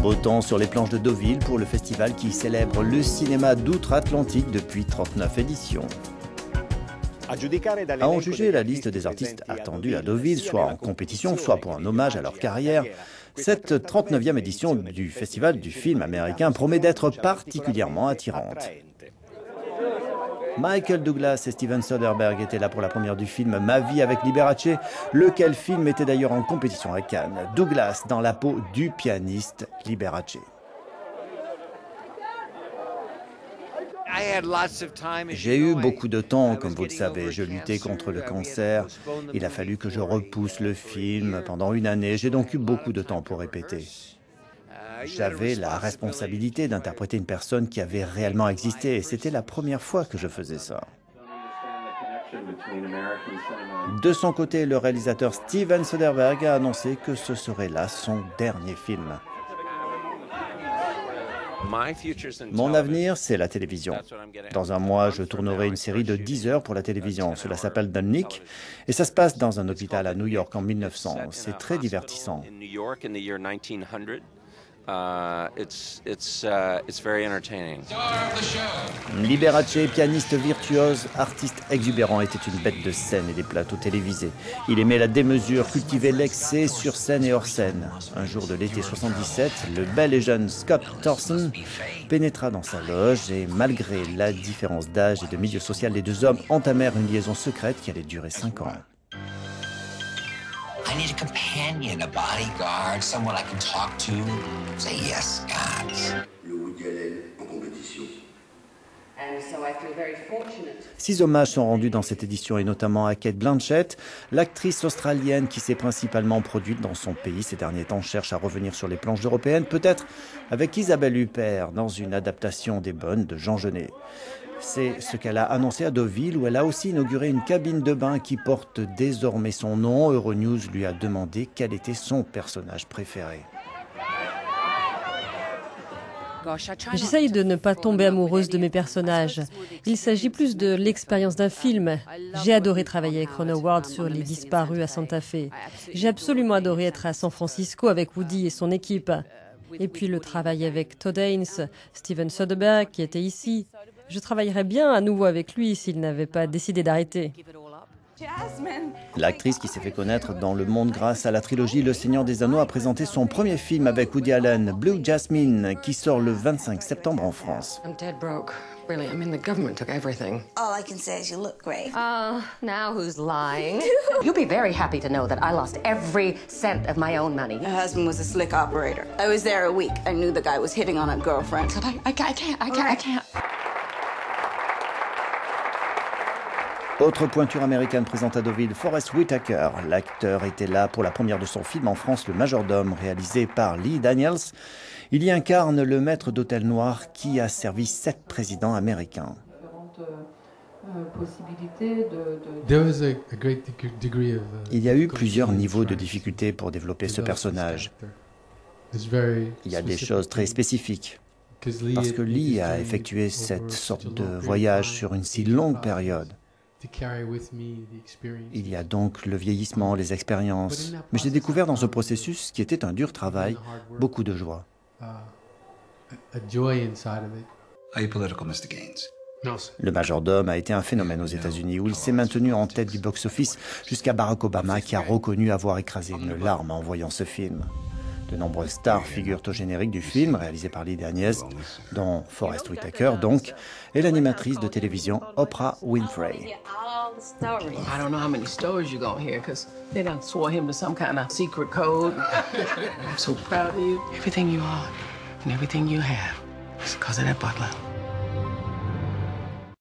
Beau temps sur les planches de Deauville pour le festival qui célèbre le cinéma d'outre-Atlantique depuis 39 éditions. À en juger la liste des artistes attendus à Deauville, soit en compétition, soit pour un hommage à leur carrière, cette 39e édition du Festival du film américain promet d'être particulièrement attirante. Michael Douglas et Steven Soderbergh étaient là pour la première du film Ma vie avec Liberace, lequel film était d'ailleurs en compétition à Cannes. Douglas dans la peau du pianiste Liberace. J'ai eu beaucoup de temps, comme vous le savez. Je luttais contre le cancer. Il a fallu que je repousse le film pendant une année. J'ai donc eu beaucoup de temps pour répéter. J'avais la responsabilité d'interpréter une personne qui avait réellement existé et c'était la première fois que je faisais ça. De son côté, le réalisateur Steven Soderbergh a annoncé que ce serait là son dernier film. Mon avenir, c'est la télévision. Dans un mois, je tournerai une série de 10 heures pour la télévision. Cela s'appelle The Nick et ça se passe dans un hôpital à New York en 1900. C'est très divertissant. Liberace, pianiste virtuose, artiste exubérant, était une bête de scène et des plateaux télévisés. Il aimait la démesure, cultivait l'excès sur scène et hors scène. Un jour de l'été 77, le bel et jeune Scott Thorson pénétra dans sa loge et malgré la différence d'âge et de milieu social, les deux hommes entamèrent une liaison secrète qui allait durer 5 ans. I need a companion, a bodyguard, someone I can talk to. Say yes, Scott. Le Woody Allen en compétition. 6 hommages sont rendus dans cette édition et notamment à Cate Blanchett. L'actrice australienne qui s'est principalement produite dans son pays ces derniers temps cherche à revenir sur les planches européennes, peut-être avec Isabelle Huppert dans une adaptation des Bonnes de Jean Genet. C'est ce qu'elle a annoncé à Deauville où elle a aussi inauguré une cabine de bain qui porte désormais son nom. Euronews lui a demandé quel était son personnage préféré. J'essaye de ne pas tomber amoureuse de mes personnages. Il s'agit plus de l'expérience d'un film. J'ai adoré travailler avec Ron Howard sur Les Disparus à Santa Fe. J'ai absolument adoré être à San Francisco avec Woody et son équipe. Et puis le travail avec Todd Haynes, Steven Soderbergh qui était ici. Je travaillerais bien à nouveau avec lui s'il n'avait pas décidé d'arrêter. L'actrice qui s'est fait connaître dans le monde grâce à la trilogie Le Seigneur des Anneaux a présenté son premier film avec Woody Allen, Blue Jasmine, qui sort le 25 septembre en France. I'm dead broke. Really, I mean, the government took everything. All I can say is you look great. Now who's lying? You'll be very happy to know that I lost every cent of my own money. My husband was a slick operator. I was there a week. I knew the guy was hitting on a girlfriend. I can't. Autre pointure américaine présente à Deauville, Forest Whitaker. L'acteur était là pour la première de son film en France, Le Majordome, réalisé par Lee Daniels. Il y incarne le maître d'hôtel noir qui a servi 7 présidents américains. Il y a eu plusieurs niveaux de difficulté pour développer ce personnage. Il y a des choses très spécifiques. Parce que Lee a effectué cette sorte de voyage sur une si longue période. Il y a donc le vieillissement, les expériences. Mais j'ai découvert dans ce processus, qui était un dur travail, beaucoup de joie. Le Majordome a été un phénomène aux États-Unis où il s'est maintenu en tête du box-office jusqu'à Barack Obama qui a reconnu avoir écrasé une larme en voyant ce film. De nombreuses stars figurent au générique du film, réalisé par Lee Daniels, dont Forest Whitaker, donc, et l'animatrice de télévision Oprah Winfrey. I don't know how many stories you're gonna hear, because they done swore him to some kind of secret code. I'm so proud of you. Everything you are and everything you have is because of that butler.